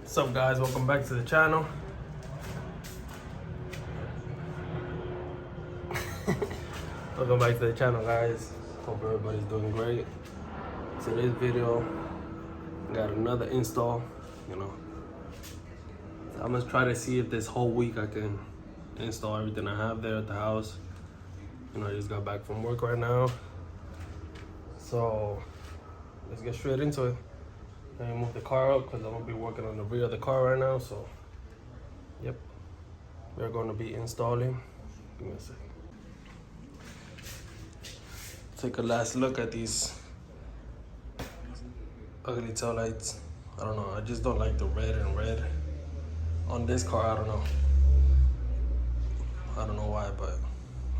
What's up, guys? Welcome back to the channel. Welcome back to the channel, guys. Hope everybody's doing great. Today's video, got another install. I'm gonna try to see if this whole week I can install everything I have there at the house. I just got back from work right now, so let's get straight into it. Let me move the car up because I'm gonna be working on the rear of the car right now. So, yep, we're gonna be installing. Give me a second. Take a last look at these ugly taillights. I don't know, I just don't like the red and red on this car. I don't know why, but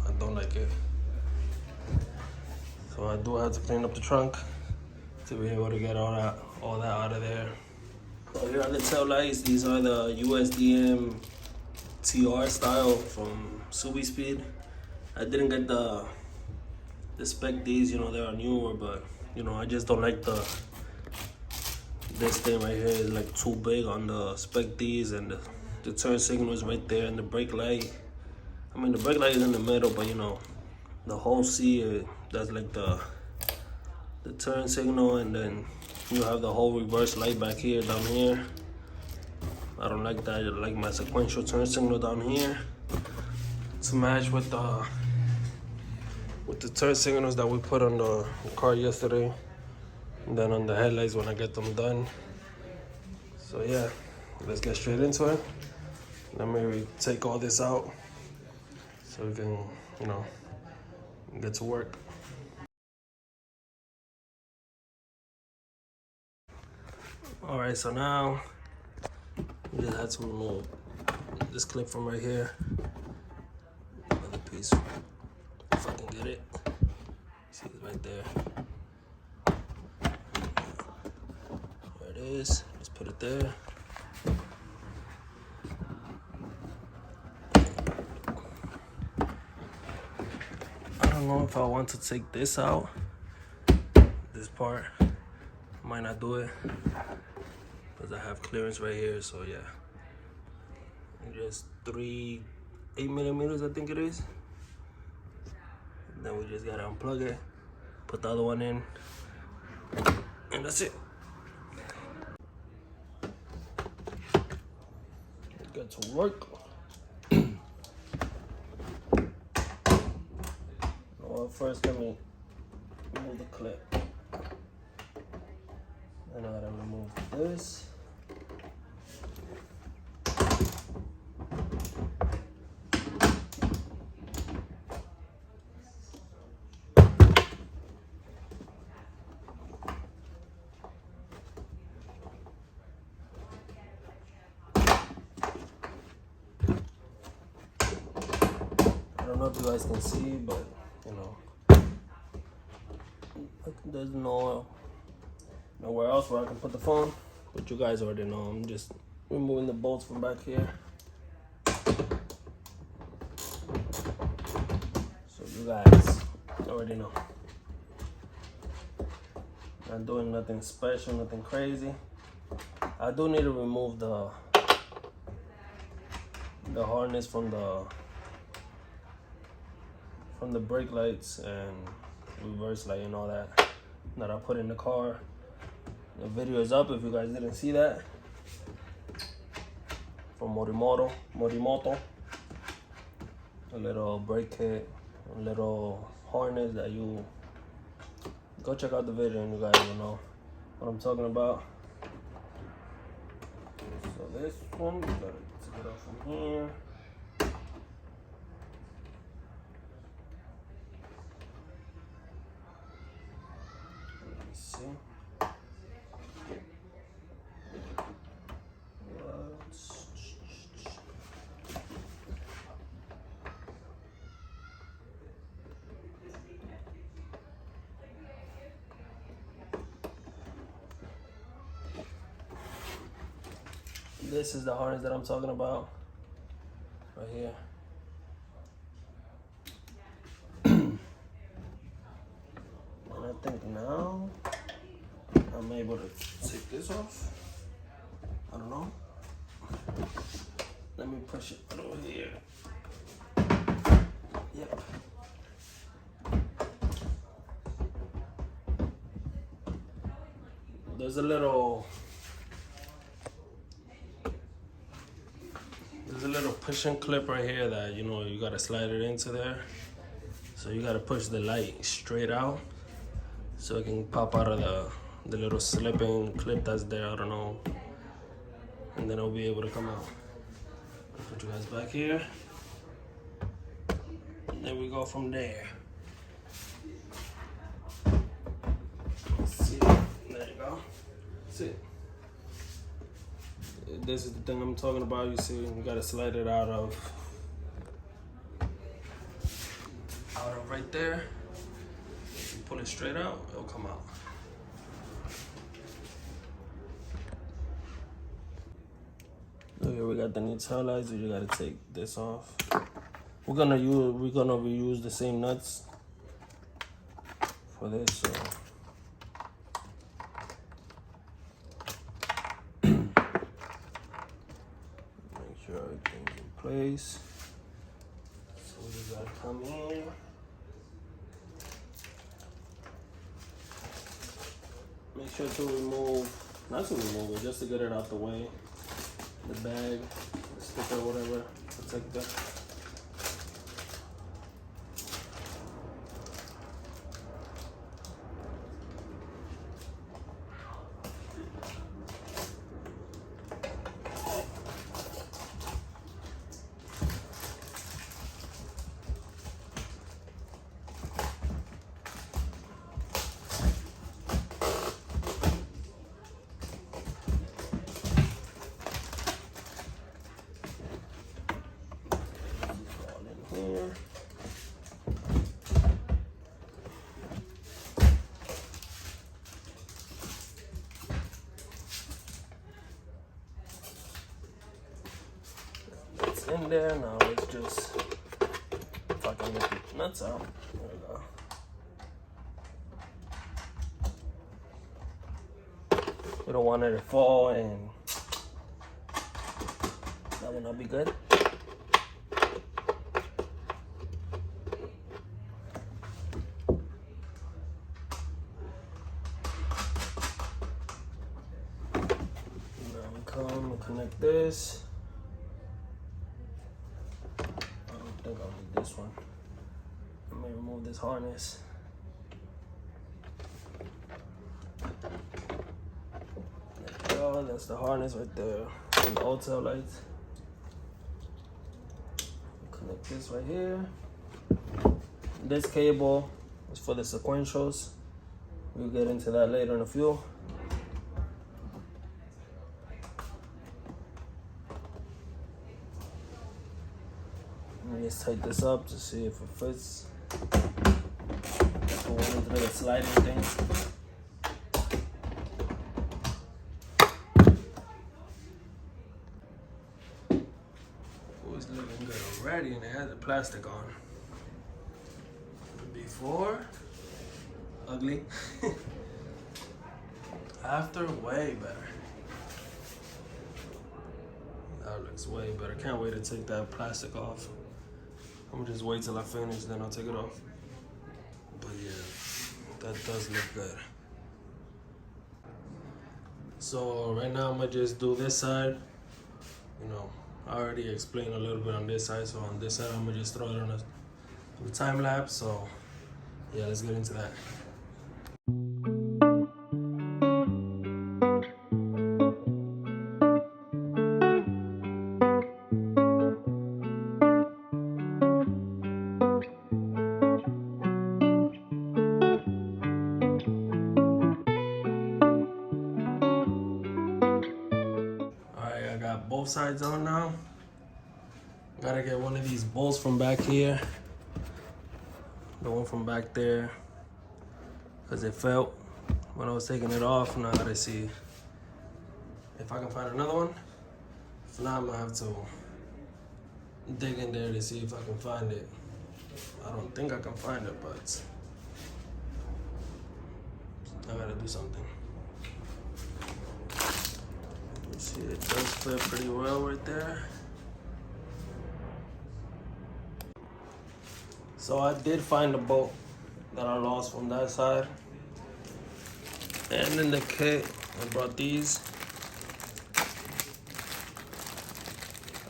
I don't like it. So I do have to clean up the trunk to be able to get all that out of there. So here are the taillights. These are the usdm TR style from Subispeed. I didn't get the spec Ds, they are newer, but I just don't like this thing right here is like too big on the spec Ds, and the turn signal is right there, and the brake light. I mean, the brake light is in the middle, but the whole C, that's like the turn signal, and then you have the whole reverse light back here, down here. I don't like that. I like my sequential turn signal down here to match with the turn signals that we put on the car yesterday, and then on the headlights when I get them done. So yeah, let's get straight into it. Let me take all this out so we can, get to work. All right, so now we just had to remove this clip from right here. Another piece, if I can get it. See it right there. There it is. Let's put it there. I don't know if I want to take this out. This part, might not do it because I have clearance right here. So yeah, just 8 millimeters, I think it is. And then we just gotta unplug it, put the other one in, and that's it. Get to work. Well, first let me remove the clip. Then I gotta remove this. I don't know if you guys can see, but there's nowhere else where I can put the phone, but you guys already know. I'm just removing the bolts from back here, so you guys already know. Not doing nothing special, nothing crazy. I do need to remove the harness from the brake lights and reverse light and all that I put in the car. The video is up if you guys didn't see that, from Morimoto. A little brake kit, a little harness that you go check out the video and you guys will know what I'm talking about. So this one, you gotta take it off from here. See? This is the harness that I'm talking about, right here. think now I'm able to take this off. I don't know. Let me push it over here. Yep. There's a little pushing clip right here that, you know, you gotta slide it into there. So you gotta push the light straight out so it can pop out of the little slipping clip that's there, I don't know. And then it'll be able to come out. I'll put you guys back here. And then we go from there. Let's see. There you go. See. This is the thing I'm talking about. You see, you gotta slide it out of right there. You pull it straight out, it'll come out. Okay, we got the new taillights. You gotta take this off. We're gonna reuse the same nuts for this. So. Everything's in place. So we just gotta come in. Make sure to not to remove it, just to get it out the way. The bag, the sticker, whatever, protect that. Here. It's in there now. Let's just fucking get the nuts out. There we go. We don't want it to fall, and that will not be good. Come and connect this. I don't think I'll need this one. Let me remove this harness. There you go, that's the harness right there. And the old tail lights. Connect this right here. This cable is for the sequentials. We'll get into that later in a few. Let's tighten this up to see if it fits. Go into the sliding thing. It was looking good already, and it had the plastic on. Before, ugly. After, way better. That looks way better. Can't wait to take that plastic off. I'm gonna just wait till I finish, then I'll take it off. But yeah, that does look good. So right now I'm gonna just do this side. You know, I already explained a little bit on this side, so on this side I'm gonna just throw it on a time lapse. So yeah, let's get into that. Both sides on now. Gotta get one of these bolts from back here, the one from back there, because it felt when I was taking it off. Now I gotta see if I can find another one. If not, I'm gonna have to dig in there to see if I can find it. I don't think I can find it, but I gotta do something. You see, it does fit pretty well right there. So I did find a bolt that I lost from that side. And in the kit, I brought these.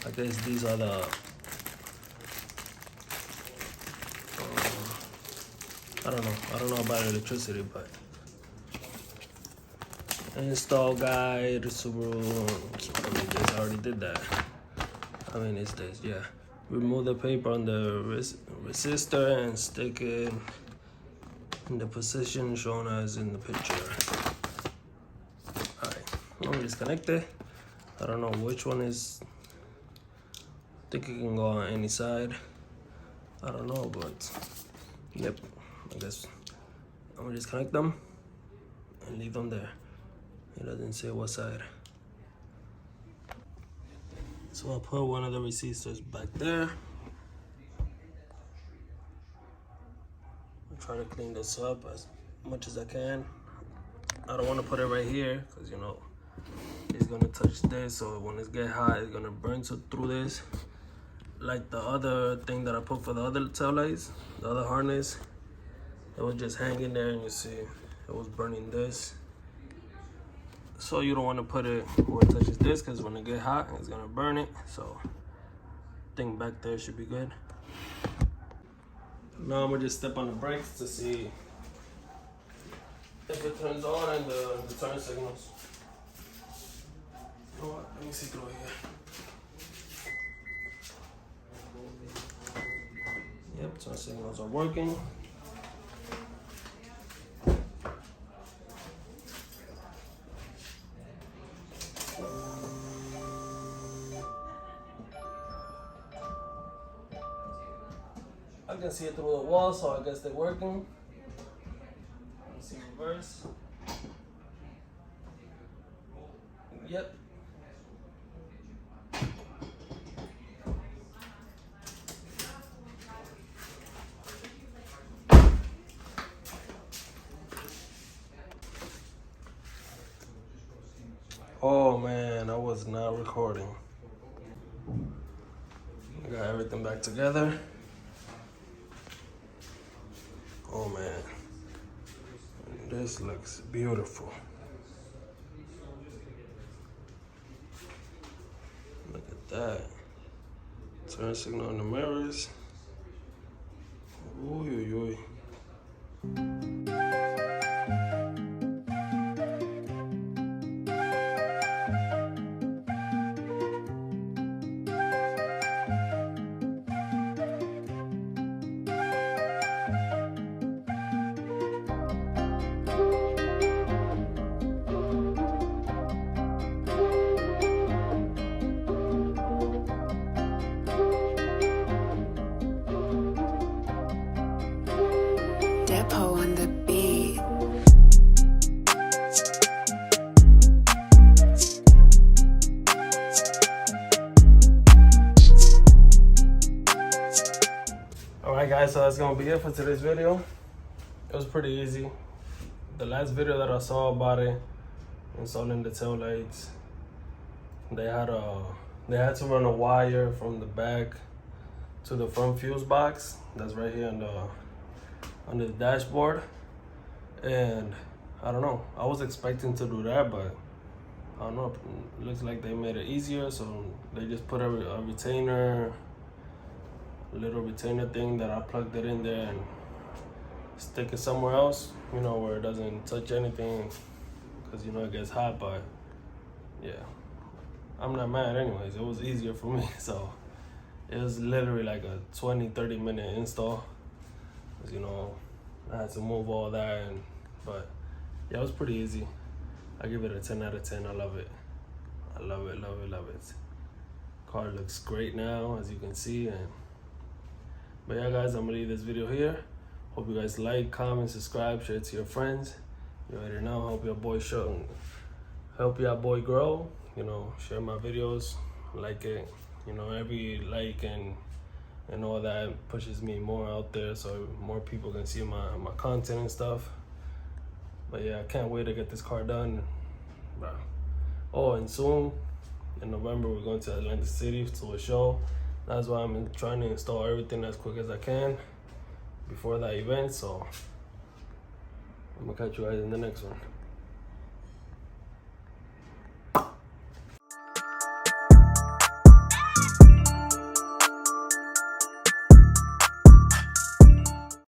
I guess these are the I don't know about electricity, but install guide, Subaru. I mean, this, I already did that. I mean, it's this, yeah. Remove the paper on the resistor and stick it in the position shown as in the picture. Alright, let me disconnect it. I don't know which one is. I think it can go on any side. I don't know, but yep. I guess I'm gonna disconnect them and leave them there. It doesn't say what side. So I'll put one of the resistors back there. I'll try to clean this up as much as I can. I don't want to put it right here because, you know, it's gonna touch this, so when it gets hot, it's gonna burn through this. Like the other thing that I put for the other taillights, the other harness, it was just hanging there, and you see it was burning this. So you don't want to put it where it touches this, because when it gets hot, it's gonna burn it. So I think back there should be good. Now I'm gonna just step on the brakes to see if it turns on and the turn signals. You know what? Let me see through here. Yep, turn signals are working. I can see it through the wall, so I guess they're working. Let's see reverse. Yep. Oh man, I was not recording. I got everything back together. Oh man, this looks beautiful. Look at that. Turn signal on the mirrors. Ooh, ooh, ooh. Depo on the beat. Alright guys, so that's gonna be it for today's video. It was pretty easy. The last video that I saw about it, installing the taillights, they had to run a wire from the back to the front fuse box that's right here on the dashboard. And I don't know, I was expecting to do that, but I don't know, it looks like they made it easier. So they just put a retainer, a little retainer thing that I plugged it in there and stick it somewhere else, you know, where it doesn't touch anything, because you know it gets hot. But yeah, I'm not mad anyways. It was easier for me. So it was literally like a 20-30 minute install, because you know I had to move all that. But yeah, it was pretty easy. I give it a 10 out of 10. I love it. I love it, love it, love it. Car looks great now, as you can see. But yeah guys, I'm gonna leave this video here. Hope you guys like, comment, subscribe, share it to your friends. You already know, help your boy grow. You know, share my videos, like it. You know, every like and all that pushes me more out there, so more people can see my content and stuff. But yeah, I can't wait to get this car done, bro. Oh, and soon in November we're going to Atlantic City to a show. That's why I'm trying to install everything as quick as I can before that event. So I'm gonna catch you guys in the next one.